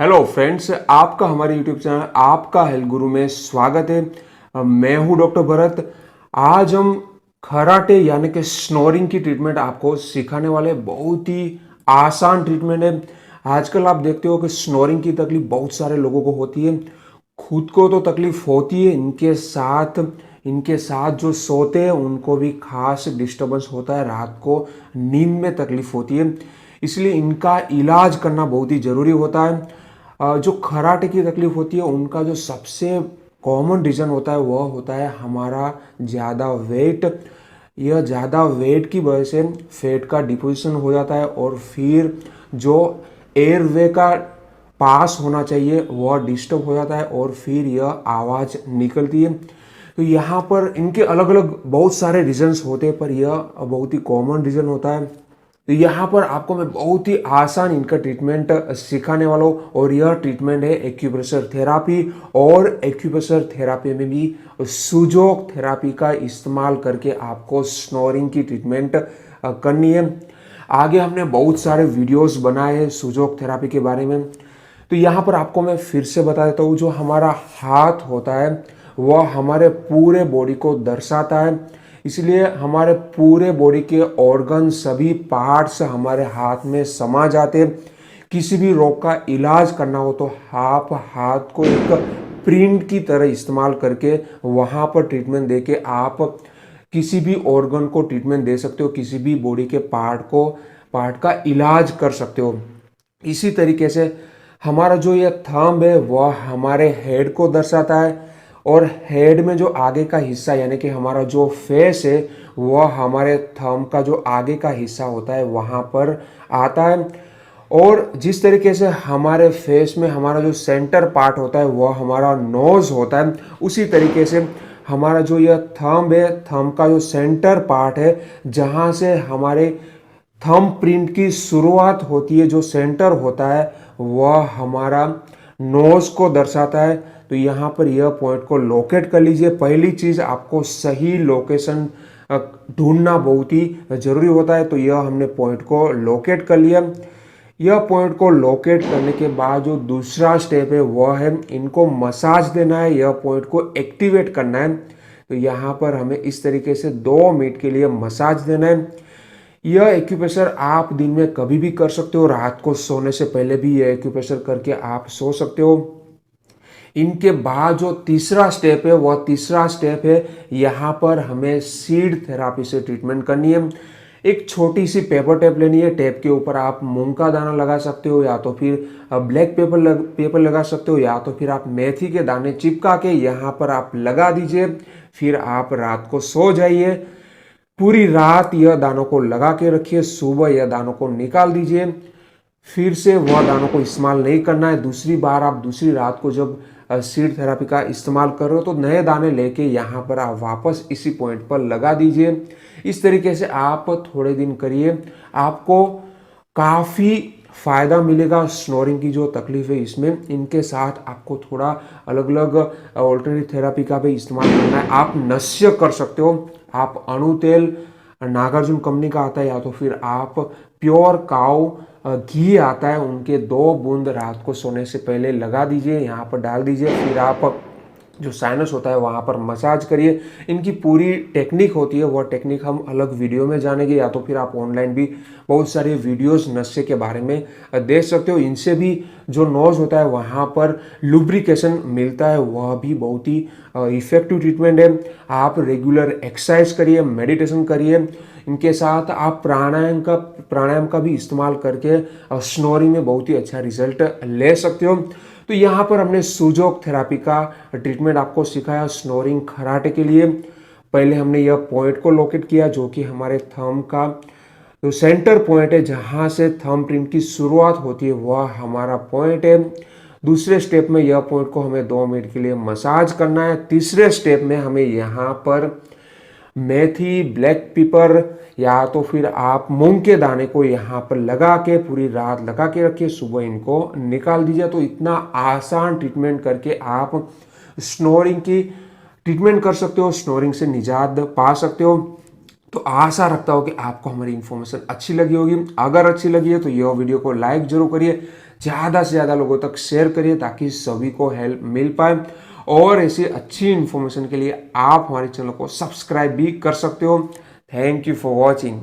Hello friends, आपका हमारे YouTube channel आपका हेल्थ गुरु में स्वागत है। मैं हूं डॉक्टर भरत। आज हम खराटे यानी कि स्नोरिंग की ट्रीटमेंट आपको सिखाने वाले। बहुत ही आसान ट्रीटमेंट है। आजकल आप देखते हो कि स्नोरिंग की तकलीफ बहुत सारे लोगों को होती है। खुद को तो तकलीफ होती है, इनके साथ जो सोते हैं उनको भी खास डिस्टर्बेंस होता है, रात को नींद में तकलीफ होती है। इसलिए इनका इलाज करना बहुत ही ज़रूरी होता है। जो खराटे की तकलीफ होती है उनका जो सबसे कॉमन रीज़न होता है वह होता है हमारा ज़्यादा वेट। यह ज़्यादा वेट की वजह से फैट का डिपोजिशन हो जाता है और फिर जो एयरवे का पास होना चाहिए वह डिस्टर्ब हो जाता है और फिर यह आवाज़ निकलती है। तो यहाँ पर इनके अलग अलग बहुत सारे रीजंस होते हैं, पर यह बहुत ही कॉमन रीज़न होता है। तो यहाँ पर आपको मैं बहुत ही आसान इनका ट्रीटमेंट सिखाने वाला हूँ और यह ट्रीटमेंट है एक्यूप्रेशर थेरापी। और एक्यूप्रेशर थेरापी में भी सुजोक थेरापी का इस्तेमाल करके आपको स्नोरिंग की ट्रीटमेंट करनी है। आगे हमने बहुत सारे वीडियोस बनाए हैं सुजोक थेरापी के बारे में। तो यहाँ पर आपको मैं फिर से बता देता हूँ, जो हमारा हाथ होता है वह हमारे पूरे बॉडी को दर्शाता है। इसलिए हमारे पूरे बॉडी के ऑर्गन, सभी पार्ट्स हमारे हाथ में समा जाते हैं। किसी भी रोग का इलाज करना हो तो आप हाथ को एक प्रिंट की तरह इस्तेमाल करके वहाँ पर ट्रीटमेंट देके आप किसी भी ऑर्गन को ट्रीटमेंट दे सकते हो, किसी भी बॉडी के पार्ट का इलाज कर सकते हो। इसी तरीके से हमारा जो ये थंब है वह हमारे हेड को दर्शाता है और हेड में जो आगे का हिस्सा यानी कि हमारा जो फेस है वह हमारे थंब का जो आगे का हिस्सा होता है वहाँ पर आता है। और जिस तरीके से हमारे फेस में हमारा जो सेंटर पार्ट होता है वह हमारा नोज होता है, उसी तरीके से हमारा जो यह थंब है, थंब का जो सेंटर पार्ट है जहाँ से हमारे थंब प्रिंट की शुरुआत होती है, जो सेंटर होता है वह हमारा नोज को दर्शाता है। तो यहाँ पर यह पॉइंट को लोकेट कर लीजिए। पहली चीज़, आपको सही लोकेशन ढूंढना बहुत ही ज़रूरी होता है। तो यह हमने पॉइंट को लोकेट कर लिया। यह पॉइंट को लोकेट करने के बाद जो दूसरा स्टेप है वह है इनको मसाज देना है, यह पॉइंट को एक्टिवेट करना है। तो यहाँ पर हमें इस तरीके से 2 मिनट के लिए मसाज देना है। यह एक्यूप्रेशर आप दिन में कभी भी कर सकते हो, रात को सोने से पहले भी यह एक्यूप्रेशर करके आप सो सकते हो। इनके बाद जो तीसरा स्टेप है वह तीसरा स्टेप है, यहाँ पर हमें सीड थेरापी से ट्रीटमेंट करनी है। एक छोटी सी पेपर टेप लेनी है। टेप के ऊपर आप मूंग का दाना लगा सकते हो, या तो फिर ब्लैक पेपर लगा सकते हो, या तो फिर आप मेथी के दाने चिपका के यहाँ पर आप लगा दीजिए। फिर आप रात को सो जाइए। पूरी रात यह दानों को लगा के रखिए, सुबह यह दानों को निकाल दीजिए। फिर से वह दानों को इस्तेमाल नहीं करना है। दूसरी बार आप दूसरी रात को जब सीड थेरापी का इस्तेमाल कर रहे हो तो नए दाने लेके यहाँ पर आप वापस इसी पॉइंट पर लगा दीजिए। इस तरीके से आप थोड़े दिन करिए, आपको काफ़ी फ़ायदा मिलेगा। स्नोरिंग की जो तकलीफ है इसमें, इनके साथ आपको थोड़ा अलग अलग ऑल्टरनेटिव थेरापी का भी इस्तेमाल करना है। आप नश्य कर सकते हो। आप अणु तेल नागार्जुन कंपनी का आता है, या तो फिर आप प्योर काऊ घी आता है, उनके 2 बूंद रात को सोने से पहले लगा दीजिए, यहाँ पर डाल दीजिए। फिर आप जो साइनस होता है वहाँ पर मसाज करिए। इनकी पूरी टेक्निक होती है, वह टेक्निक हम अलग वीडियो में जानेंगे, या तो फिर आप ऑनलाइन भी बहुत सारे वीडियोस नशे के बारे में देख सकते हो। इनसे भी जो नोज होता है वहाँ पर लुब्रिकेशन मिलता है, वह भी बहुत ही इफेक्टिव ट्रीटमेंट है। आप रेगुलर एक्सरसाइज करिए, मेडिटेशन करिए। इनके साथ आप प्राणायाम का भी इस्तेमाल करके स्नोरिंग में बहुत ही अच्छा रिजल्ट ले सकते हो। तो यहाँ पर हमने सुजोक थेरापी का ट्रीटमेंट आपको सिखाया स्नोरिंग खराटे के लिए। पहले हमने यह पॉइंट को लोकेट किया जो कि हमारे थंब का जो सेंटर पॉइंट है, जहाँ से थंब प्रिंट की शुरुआत होती है वह हमारा पॉइंट है। दूसरे स्टेप में यह पॉइंट को हमें 2 मिनट के लिए मसाज करना है। तीसरे स्टेप में हमें यहाँ पर मेथी, ब्लैक पेपर या तो फिर आप मूंग के दाने को यहाँ पर लगा के पूरी रात लगा के रखिए, सुबह इनको निकाल दीजिए। तो इतना आसान ट्रीटमेंट करके आप स्नोरिंग की ट्रीटमेंट कर सकते हो, स्नोरिंग से निजात पा सकते हो। तो आशा रखता हूँ कि आपको हमारी इन्फॉर्मेशन अच्छी लगी होगी। अगर अच्छी लगी है तो यह वीडियो को लाइक जरूर करिए, ज़्यादा से ज़्यादा लोगों तक शेयर करिए ताकि सभी को हेल्प मिल पाए। और ऐसी अच्छी इन्फॉर्मेशन के लिए आप हमारे चैनल को सब्सक्राइब भी कर सकते हो। Thank you for watching.